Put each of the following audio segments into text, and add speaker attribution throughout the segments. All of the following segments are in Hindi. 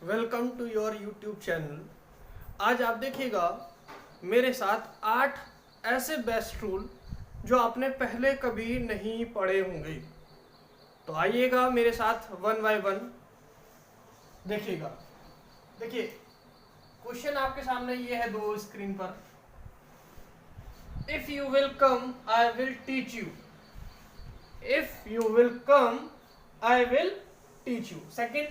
Speaker 1: Welcome to your YouTube channel. आज आप देखिएगा मेरे साथ 8 ऐसे बेस्ट रूल जो आपने पहले कभी नहीं पढ़े होंगे। तो आइएगा मेरे साथ वन बाय वन देखिएगा। देखिए क्वेश्चन आपके सामने ये है दो स्क्रीन पर। If you will come I will teach you. If you will come I will teach you. Second,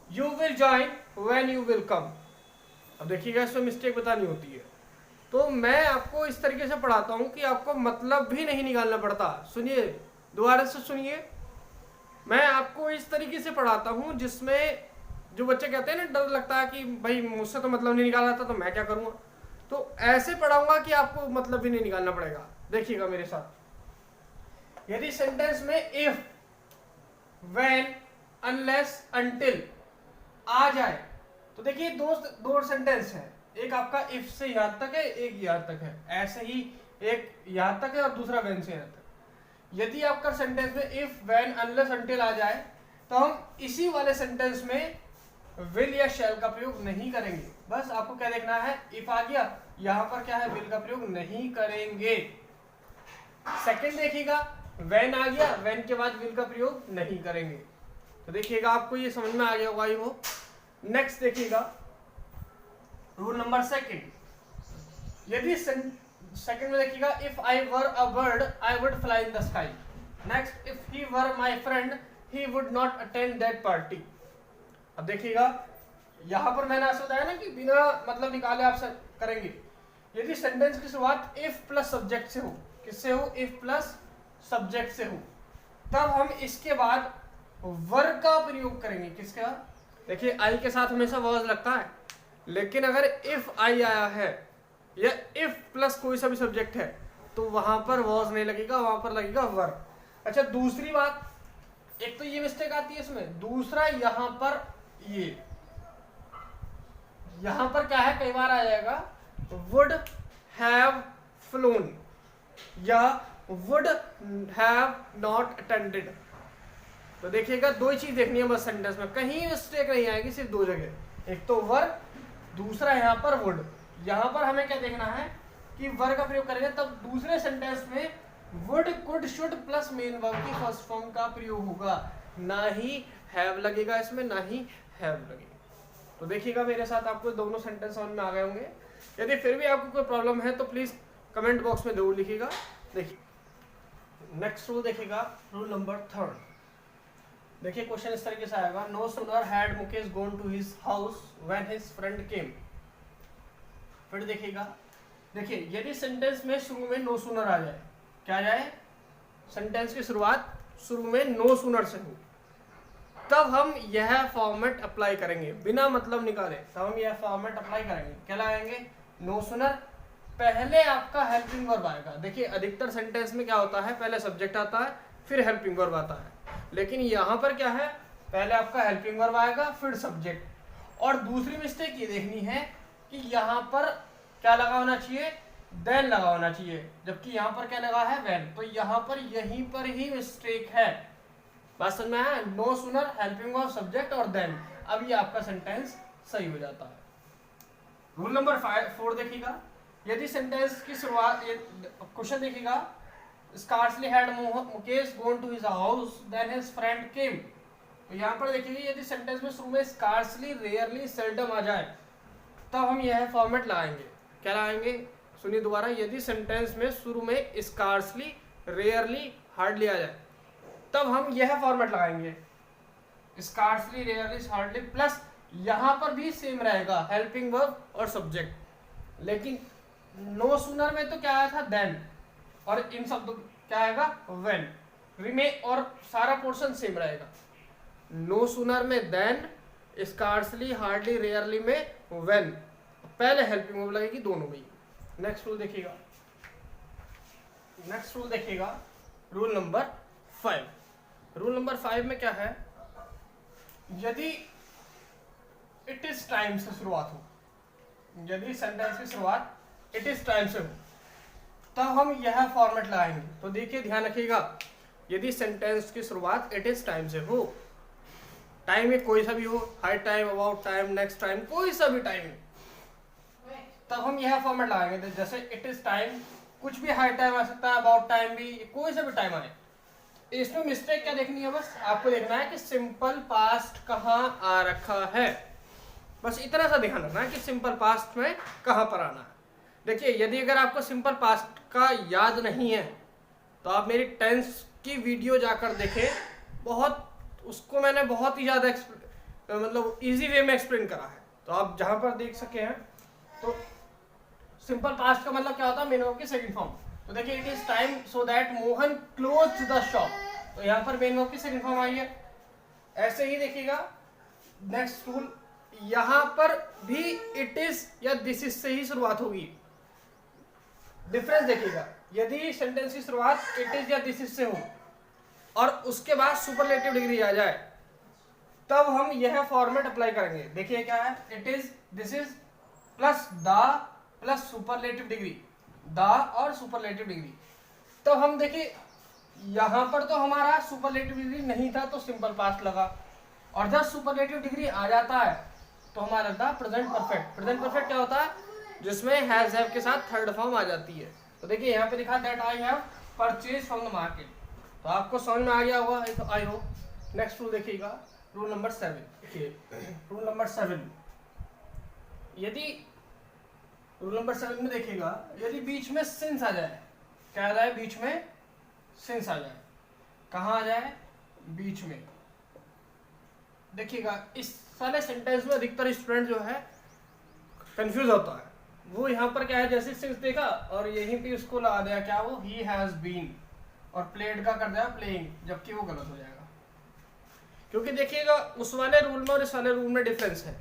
Speaker 1: you will join when you will come. अब देखिएगा इसमें मिस्टेक बतानी होती है, तो मैं आपको इस तरीके से पढ़ाता हूं कि आपको मतलब भी नहीं निकालना पड़ता। सुनिए, दोबारा से सुनिए। मैं आपको इस तरीके से पढ़ाता हूं जिसमें जो बच्चे कहते हैं ना, डर लगता है कि भाई मुझसे तो मतलब नहीं निकाला था तो मैं क्या करूंगा, तो ऐसे पढ़ाऊंगा कि आपको मतलब भी नहीं निकालना पड़ेगा। देखिएगा मेरे साथ। यदि सेंटेंस में इफ, व्हेन, अनलेस, अनटिल आ जाए तो देखिए दो सेंटेंस है। एक आपका इफ से यहां तक है, एक यहां तक है। ऐसे ही एक यहां तक है और दूसरा व्हेन से यहां तक। यदि आपका सेंटेंस में इफ, व्हेन, अनलेस, अनटिल आ जाए तो हम इसी वाले सेंटेंस में विल या शैल का प्रयोग नहीं करेंगे। बस आपको क्या देखना है, इफ आ गया, यहां पर क्या है, विल का प्रयोग नहीं करेंगे। सेकंड देखिएगा, व्हेन आ गया, व्हेन के बाद विल का प्रयोग नहीं करेंगे। तो देखिएगा आपको ये समझ में आ गया होगा ही वो। नेक्स्ट देखिएगा रूल नंबर सेकंड। यदि सेकंड में देखिएगा, if I were a bird I would fly in the sky. Next, if he were my friend he would not attend that party. अब देखिएगा यहां पर मैंने ऐसा बताया ना कि बिना मतलब निकाले आप करेंगे। यदि सेंटेंस की शुरुआत इफ प्लस सब्जेक्ट से हो, किससे हो, इफ प्लस सब्जेक्ट से हो, तब हम इसके बाद वर्ब का प्रयोग करेंगे। किसका? देखिए आई के साथ हमेशा वॉज लगता है, लेकिन अगर इफ आई आया है या इफ प्लस कोई सा भी सब्जेक्ट है तो वहां पर वॉज नहीं लगेगा, वहां पर लगेगा वर्ब। अच्छा, दूसरी बात, एक तो ये मिस्टेक आती है इसमें, दूसरा यहां पर यहां पर क्या है, कई बार आ जाएगा वुड हैव फ्लोन या वुड हैव नॉट अटेंडेड। तो देखिएगा दो ही चीज देखनी है बस सेंटेंस में, कहीं मिस्टेक नहीं आएगी, सिर्फ दो जगह, एक तो वर्ब, दूसरा यहाँ पर वुड। यहाँ पर हमें क्या देखना है कि वर्ब का प्रयोग करेंगे तब दूसरे सेंटेंस में would, could, should plus main verb की फर्स्ट फॉर्म का प्रयोग होगा, ना ही हैव लगेगा इसमें, ना ही हैव लगेगा। तो देखिएगा मेरे साथ आपको दोनों सेंटेंस समझ में आ गए होंगे। यदि फिर भी आपको कोई प्रॉब्लम है तो प्लीज कमेंट बॉक्स में जरूर लिखिएगा। देखिए नेक्स्ट रूल देखिएगा, रूल नंबर थर्ड। देखिए क्वेश्चन इस तरीके से आएगा, no sooner had Mukesh gone to his house when his friend came. फिर देखिएगा, देखिए यदि सेंटेंस में शुरू में नो सूनर आ जाए, क्या आ जाए, सेंटेंस की शुरुआत शुरू में नो सूनर से हो, तब हम यह फॉर्मेट अप्लाई करेंगे बिना मतलब निकाले। तब हम यह फॉर्मेट अप्लाई करेंगे, क्या लगाएंगे, नो सूनर, पहले आपका हेल्पिंग वर्ब आएगा। देखिए अधिकतर सेंटेंस में क्या होता है, पहले सब्जेक्ट आता है फिर हेल्पिंग वर्ब आता है, लेकिन यहां पर क्या है, पहले आपका हेल्पिंग वर्ब आएगा फिर सब्जेक्ट। और दूसरी मिस्टेक ये देखनी है कि यहां पर क्या लगा होना चाहिए, देन लगा होना चाहिए, जबकि यहां पर क्या लगा है, व्हेन। तो यहां पर यहीं पर ही मिस्टेक है। बात समझ में आया, no sooner, helping verb, subject और देन। अब ये आपका सेंटेंस सही हो जाता है। रूल नंबर 4 देखिएगा, यदि सेंटेंस की शुरुआत, क्वेश्चन देखिएगा, Scarcely had Mukesh gone to his house, then his friend came। तो यहाँ पर देखिए यदि सेंटेंस में शुरू में scarcely, rarely, seldom आ जाए तब हम यह फॉर्मेट लगाएंगे। क्या लगाएंगे, सुनिए दोबारा। यदि सेंटेंस में शुरू में scarcely, rarely, hardly आ जाए तब हम यह फॉर्मेट लगाएंगे, scarcely, rarely, hardly प्लस यहाँ पर भी सेम रहेगा, हेल्पिंग वर्ब और सब्जेक्ट। लेकिन नो सूनर में तो क्या आया था, देन, और इन सब क्या आएगा, व्हेन। रिमेन और सारा पोर्शन सेम रहेगा। नो सूनर में देन, स्कार्सली, हार्डली, रेयरली में व्हेन, पहले हेल्पिंग वर्ब लगेगी दोनों में। नेक्स्ट रूल देखिएगा, नेक्स्ट रूल देखिएगा, रूल नंबर 5। रूल नंबर 5 में क्या है, यदि इट इज टाइम से शुरुआत हो, यदि सेंटेंस की शुरुआत इट इज टाइम से हो, तब हम यह फॉर्मेट लगाएंगे। तो देखिए ध्यान रखिएगा, यदि सेंटेंस की शुरुआत इट इज टाइम से हो टाइम में कोई सा भी हो, high time, about time, next time, कोई सा भी टाइम है, तब हम यह फॉर्मेट लगाएंगे। जैसे इट इज टाइम, कुछ भी हाई टाइम आ सकता है, अबाउट टाइम भी, कोई सा भी टाइम आए। इसमें मिस्टेक क्या देखनी है, बस आपको देखना है कि सिंपल पास्ट कहाँ आ रखा है, बस इतना सा ध्यान रखना है कि सिंपल पास्ट में कहाँ पर आना है। देखिए यदि अगर आपको सिंपल पास्ट का याद नहीं है तो आप मेरी टेंस की वीडियो जाकर देखें, बहुत उसको मैंने बहुत ही ज़्यादा मतलब इजी वे में एक्सप्लेन करा है, तो आप जहाँ पर देख सके हैं। तो सिंपल पास्ट का मतलब क्या होता है, मेन वर्ब की सेकंड फॉर्म। तो देखिए it is time so that Mohan close the shop, तो यहाँ पर मेन वर्ब की सेकंड फॉर्म आई है। ऐसे ही देखिएगा नेक्स्ट रूल, यहाँ पर भी इट इज या दिस इज से ही शुरुआत होगी। डिफरेंस देखिएगा, यदि सेंटेंस की शुरुआत इट इज या दिस इज से हो और उसके बाद सुपरलेटिव डिग्री आ जाए, तब हम यह फॉर्मेट अप्लाई करेंगे। देखिए क्या है, it is, this is plus the plus superlative degree, the और सुपरलेटिव डिग्री। तो हम देखिए यहां पर तो हमारा सुपरलेटिव डिग्री नहीं था तो सिंपल पास्ट लगा, और जब सुपरलेटिव डिग्री आ जाता है तो हमारा था प्रेजेंट परफेक्ट। प्रेजेंट परफेक्ट क्या होता है, जिसमें हैज हैव के साथ थर्ड फॉर्म आ जाती है। तो देखिए यहाँ पे लिखा that I have purchase from the market, तो आपको समझ में आ गया होगा आई होप। नेक्स्ट रूल देखिएगा, रूल नंबर 7। रूल नंबर 7, यदि रूल नंबर 7 में देखिएगा, यदि बीच में सिंस आ जाए, क्या आ जाए, बीच में सिंस आ जाए, कहाँ आ जाए, बीच में। देखिएगा इस सारे सेंटेंस में अधिकतर स्टूडेंट जो है कंफ्यूज होता है। वो यहाँ पर क्या है, जैसे सिंस देखा और यहीं पे उसको लगा दिया क्या, वो ही हैज बीन, और प्लेड का कर दिया प्लेइंग, जबकि वो गलत हो जाएगा। क्योंकि देखिएगा उस वाले रूल में और इस वाले रूल में डिफरेंस है।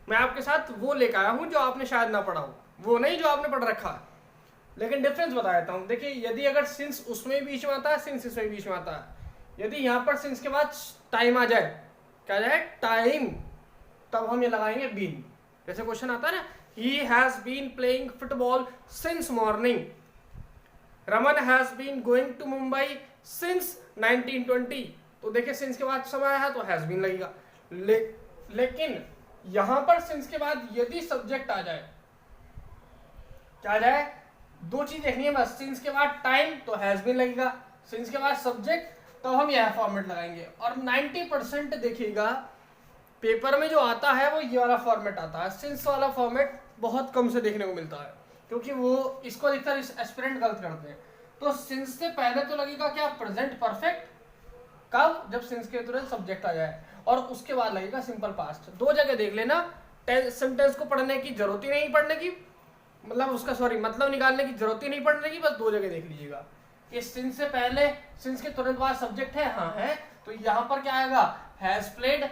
Speaker 1: मैं आपके साथ वो लेकर आया हूँ जो आपने शायद ना पढ़ा हो, वो नहीं जो आपने पढ़ रखा है, लेकिन डिफरेंस बता देता हूँ। देखिए यदि अगर सिंस उसमें बीच में आता है, सिंस इसमें बीच में आता है, यदि यहाँ पर सिंस के बाद टाइम आ जाए, क्या जाए, टाइम, तब हम ये लगाएंगे बीन। जैसे क्वेश्चन आता है ना, he has been playing football since morning, Raman has been going to Mumbai since 1920, तो देखिए सिंस के बाद समय है तो हैज बीन लगेगा। लेकिन यहां पर सिंस के बाद यदि सब्जेक्ट आ जाए, क्या आ जाए, दो चीज देखनी है बस, सिंस के बाद टाइम तो हैज बीन लगेगा, सिंस के बाद सब्जेक्ट तो हम यह फॉर्मेट लगाएंगे। और 90% देखिएगा पेपर में जो आता है वो ये वाला फॉर्मेट आता है, सिंस वाला फॉर्मेट बहुत कम से देखने को मिलता है, क्योंकि वो इसको अधिकतर एस्पिरेंट गलत करते हैं। तो सिंस से पहले तो लगेगा क्या, प्रेजेंट परफेक्ट, कब, जब सिंस के तुरंत सब्जेक्ट आ जाए, और उसके बाद लगेगा सिंपल पास्ट। दो जगह देख लेना, सेंटेंस को पढ़ने की जरूरत ही नहीं, पढ़ने की मतलब उसका मतलब निकालने की जरूरत ही नहीं पढ़ने की, बस दो जगह देख लीजिएगा। ये सिंस से पहले, सिंस के तुरंत बाद सब्जेक्ट है, हाँ है, तो यहाँ पर क्या आएगा, हैज प्लेड,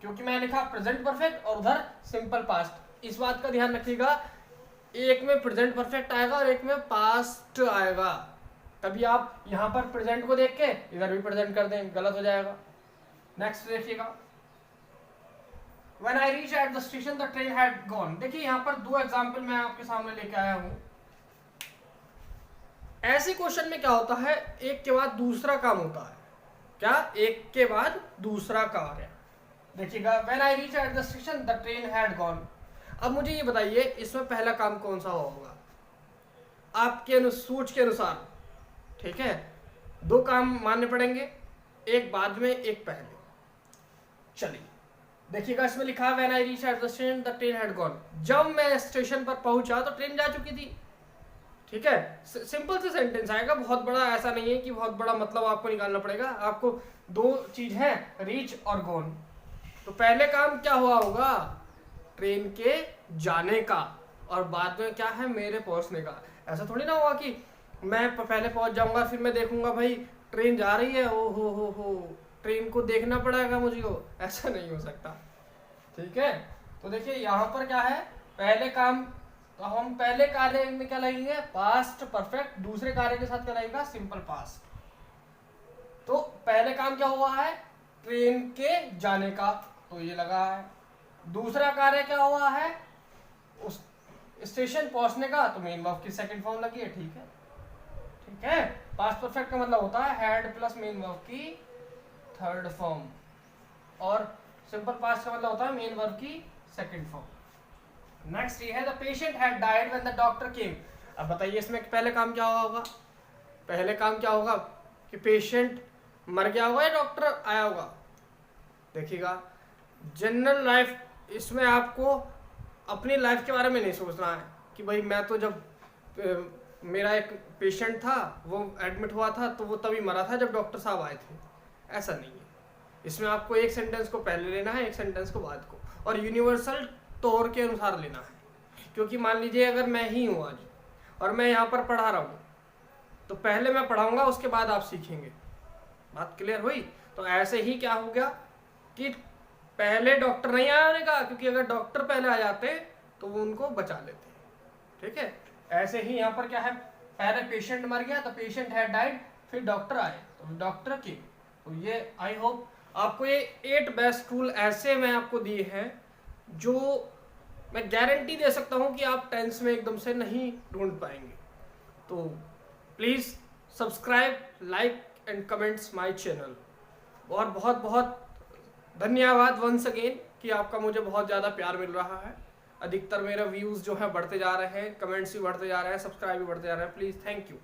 Speaker 1: क्योंकि मैंने लिखा प्रेजेंट परफेक्ट, और उधर सिंपल पास्ट। इस बात का ध्यान रखिएगा, एक में प्रेजेंट परफेक्ट आएगा और एक में पास्ट आएगा, तभी आप यहाँ पर प्रेजेंट को देख के इधर भी प्रेजेंट कर दें, गलत हो जाएगा। नेक्स्ट देखिएगा, When I reached at the station, the train had gone। देखिए यहाँ पर दो एग्जाम्पल मैं आपके सामने लेके आया हूँ। ऐसे क्वेश्चन में क्या होता है, एक के बाद दूसरा काम होता है, क्या, एक के बाद दूसरा कार्य। देखिएगा When I reached at the station, the train had gone। अब मुझे ये बताइए इसमें पहला काम कौन सा होगा आपके सोच के अनुसार, ठीक है, दो काम मानने पड़ेंगे, एक बाद में एक पहले। चलिए देखिएगा इसमें लिखा है when I reach at the station the train had gone, जब मैं स्टेशन पर पहुंचा तो ट्रेन जा चुकी थी, ठीक है। सिंपल से सेंटेंस आएगा, बहुत बड़ा ऐसा नहीं है कि बहुत बड़ा मतलब आपको निकालना पड़ेगा। आपको दो चीज है, रीच और गॉन। तो पहले काम क्या हुआ होगा, ट्रेन के जाने का, और बाद में क्या है, मेरे पहुंचने का। ऐसा थोड़ी ना होगा कि मैं पहले पहुंच जाऊंगा फिर मैं देखूंगा भाई ट्रेन जा रही है, ओ हो ट्रेन को देखना पड़ेगा मुझे, ऐसा नहीं हो सकता, ठीक है। तो देखिए यहाँ पर क्या है, पहले काम, तो हम पहले कार्य में क्या लगेंगे, पास्ट परफेक्ट, दूसरे कार्य के साथ क्या लगेगा, सिंपल पास्ट। तो पहले काम क्या हुआ है, ट्रेन के जाने का, तो ये लगा है। दूसरा कार्य क्या हुआ है, उस स्टेशन पहुंचने का, तो मेन वर्ब की सेकंड फॉर्म लगी है, ठीक है, ठीक है। पास्ट परफेक्ट का मतलब होता है हैड प्लस मेन वर्ब की थर्ड फॉर्म, और सिंपल पास्ट का मतलब होता है मेन वर्ब की सेकंड फॉर्म। नेक्स्ट ये है the patient had died when the doctor केम। अब बताइए इसमें पहले काम क्या हुआ होगा? पहले काम क्या होगा कि पेशेंट मर गया होगा या डॉक्टर आया होगा? देखिएगा जनरल लाइफ, इसमें आपको अपनी लाइफ के बारे में नहीं सोचना है कि भाई मैं तो जब मेरा एक पेशेंट था वो एडमिट हुआ था तो वो तभी मरा था जब डॉक्टर साहब आए थे, ऐसा नहीं है। इसमें आपको एक सेंटेंस को पहले लेना है, एक सेंटेंस को बाद को, और यूनिवर्सल तौर के अनुसार लेना है। क्योंकि मान लीजिए अगर मैं ही हूँ आज और मैं यहाँ पर पढ़ा रहा हूँ तो पहले मैं पढ़ाऊंगा उसके बाद आप सीखेंगे। बात क्लियर हुई? तो ऐसे ही क्या हो गया कि पहले डॉक्टर नहीं आया होने का, क्योंकि अगर डॉक्टर पहले आ जाते तो वो उनको बचा लेते। ठीक है, ऐसे ही यहाँ पर क्या है, पहले पेशेंट मर गया तो पेशेंट हैड डाइड, फिर डॉक्टर आए तो डॉक्टर की। तो ये आई होप आपको ये 8 बेस्ट रूल ऐसे मैं आपको दिए हैं जो मैं गारंटी दे सकता हूँ कि आप टेंस में एकदम से नहीं ढूंढ पाएंगे। तो please subscribe, like and comments my channel. और बहुत बहुत धन्यवाद वंस अगेन कि आपका मुझे बहुत ज़्यादा प्यार मिल रहा है। अधिकतर मेरे व्यूज़ जो है बढ़ते जा रहे हैं, कमेंट्स भी बढ़ते जा रहे हैं, सब्सक्राइब भी बढ़ते जा रहे हैं। Please thank you.